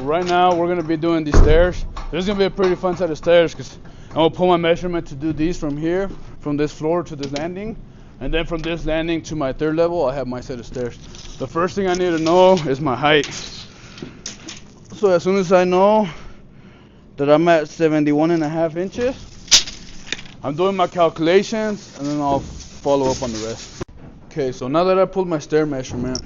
right now we're gonna be doing these stairs. There's gonna be a pretty fun set of stairs because I'm gonna pull my measurement to do these from here, from this floor to this landing, and then from this landing to my third level, I have my set of stairs. The first thing I need to know is my height. So as soon as I know that I'm at 71.5 inches, I'm doing my calculations and then I'll follow up on the rest. Okay, so now that I pulled my stair measurement,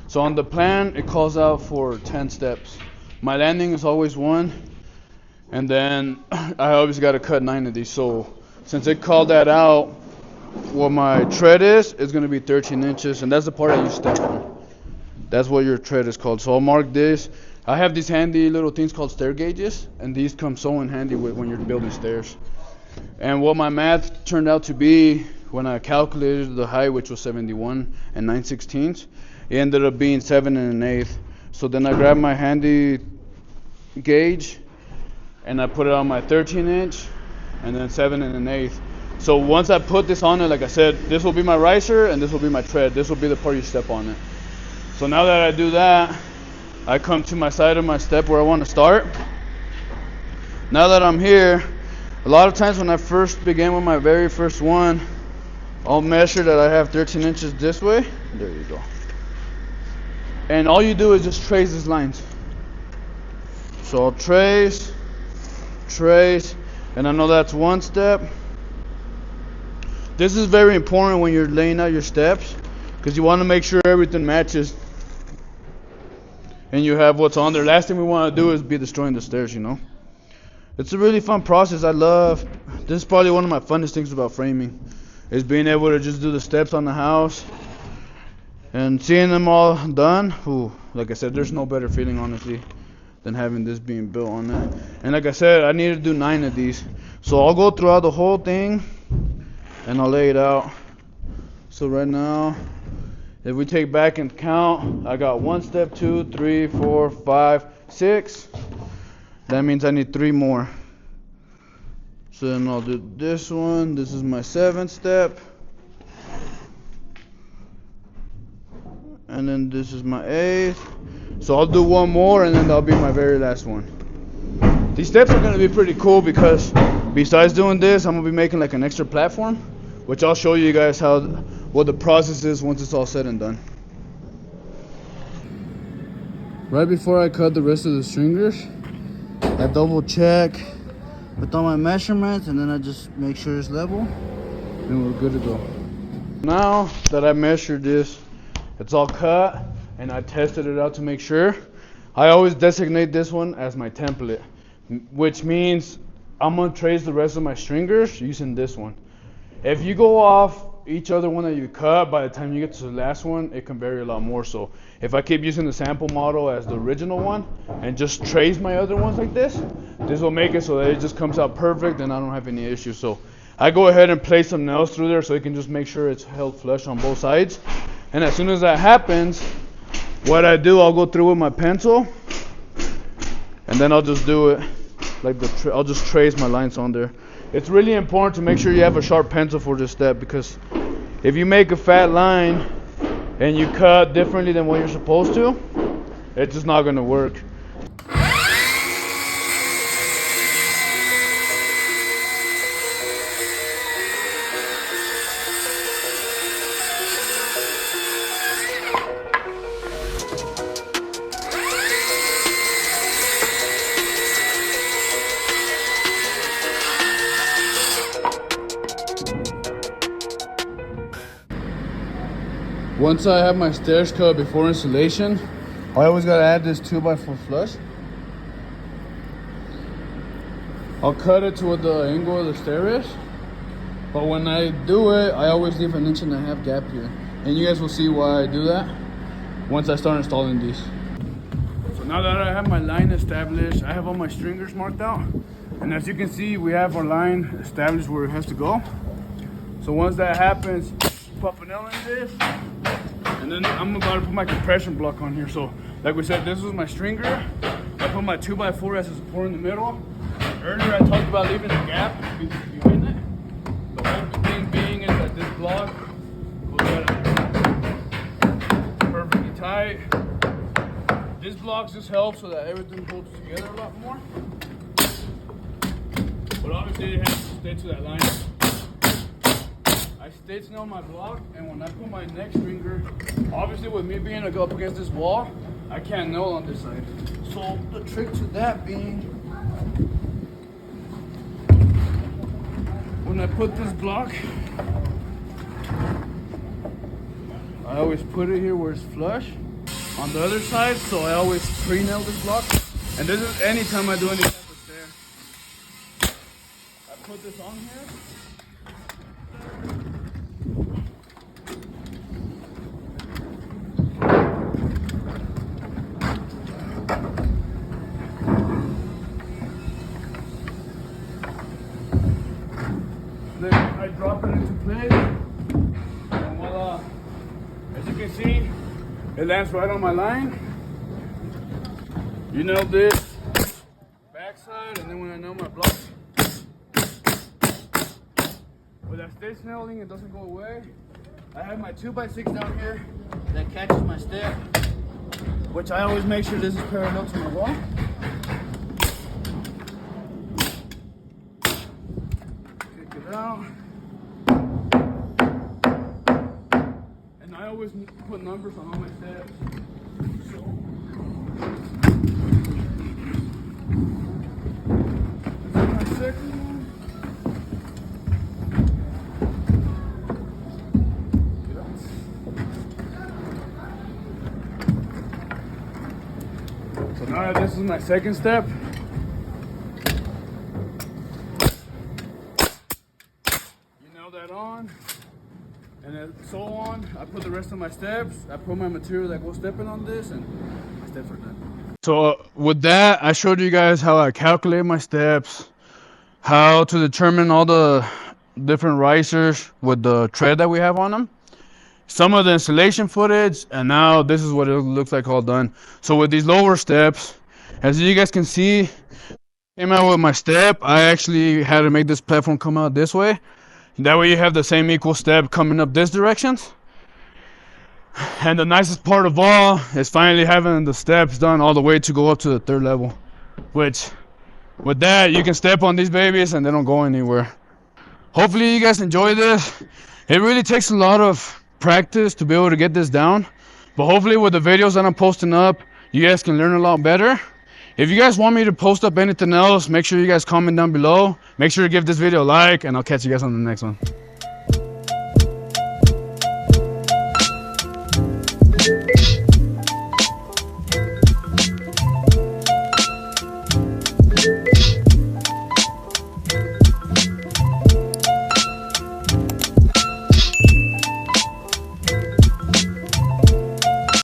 so on the plan it calls out for 10 steps. My landing is always 1, and then I always got to cut 9 of these. So since it called that out, what my tread is going to be 13 inches, and that's the part that you step on. That's what your tread is called. So I'll mark this. I have these handy little things called stair gauges, and these come so in handy when you're building stairs. And what my math turned out to be, when I calculated the height, which was 71 and 9/16, it ended up being 7 1/8. So then I grabbed my handy gauge and I put it on my 13-inch and then 7 1/8. So once I put this on it, like I said, this will be my riser and this will be my tread. This will be the part you step on it. So now that I do that, I come to my side of my step where I want to start. Now that I'm here, a lot of times when I first began with my very first one, I'll measure that I have 13 inches this way. There you go. And all you do is just trace these lines. So I'll trace, and I know that's one step. This is very important when you're laying out your steps, because you want to make sure everything matches and you have what's on there. Last thing we want to do is be destroying the stairs, you know. It's a really fun process. This is probably one of my funnest things about framing, is being able to just do the steps on the house and seeing them all done. Ooh, like I said, there's no better feeling, honestly, than having this being built on that. And like I said, I need to do 9 of these. So I'll go throughout the whole thing and I'll lay it out. So right now, if we take back and count, I got 1 step, 2, 3, 4, 5, 6. That means I need 3 more. So then I'll do this one. This is my 7th step. And then this is my 8th. So I'll do 1 more and then that'll be my very last one. These steps are going to be pretty cool because besides doing this, I'm going to be making like an extra platform, which I'll show you guys what the process is once it's all said and done. Right before I cut the rest of the stringers, I double check with all my measurements and then I just make sure it's level and we're good to go. Now that I measured this, it's all cut and I tested it out to make sure. I always designate this one as my template, which means I'm going to trace the rest of my stringers using this one. If you go off each other one that you cut, by the time you get to the last one, it can vary a lot more. So if I keep using the sample model as the original one and just trace my other ones like this will make it so that it just comes out perfect and I don't have any issues. So I go ahead and place some nails through there so it can just make sure it's held flush on both sides. And as soon as that happens, what I do, I'll go through with my pencil and then I'll just do it like I'll just trace my lines on there. It's really important to make sure you have a sharp pencil for this step, because if you make a fat line and you cut differently than what you're supposed to, it's just not going to work. Once I have my stairs cut before installation, I always gotta add this 2x4 flush. I'll cut it to what the angle of the stair is, but when I do it, I always leave an 1.5 inch gap here. And you guys will see why I do that once I start installing these. So now that I have my line established, I have all my stringers marked out. And as you can see, we have our line established where it has to go. So once that happens, pop a nail in this, and then I'm about to put my compression block on here. So like we said, this was my stringer. I put my 2x4 as a support in the middle. Earlier I talked about leaving the gap behind it. The whole thing being is that this block goes perfectly tight. This block just helps so that everything holds together a lot more. But obviously it has to stay to that line. I stayed nail my block, and when I put my neck stringer, obviously with me being up against this wall, I can't nail on this side. So the trick to that being, when I put this block, I always put it here where it's flush on the other side, so I always pre-nail this block. And this is anytime I do any type of stair. I put this on here. Then I drop it into place, and voila. As you can see, it lands right on my line. You nail this backside, and then when I nail my block, with that stitch nailing, it doesn't go away. I have my 2x6 down here that catches my step, which I always make sure this is parallel to my wall. Out. And I always put numbers on all my steps. So this is my second one. So now that this is my second step, that on, and then so on. I put the rest of my steps. I put my material that goes stepping on this, and my steps are done. So with that, I showed you guys how I calculate my steps, how to determine all the different risers with the tread that we have on them, some of the installation footage, and now this is what it looks like all done. So with these lower steps, as you guys can see, came out with my step. I actually had to make this platform come out this way. That way you have the same equal step coming up this direction. And the nicest part of all is finally having the steps done all the way to go up to the third level. Which, with that, you can step on these babies and they don't go anywhere. Hopefully you guys enjoy this. It really takes a lot of practice to be able to get this down. But hopefully with the videos that I'm posting up, you guys can learn a lot better. If you guys want me to post up anything else, make sure you guys comment down below. Make sure to give this video a like, and I'll catch you guys on the next one.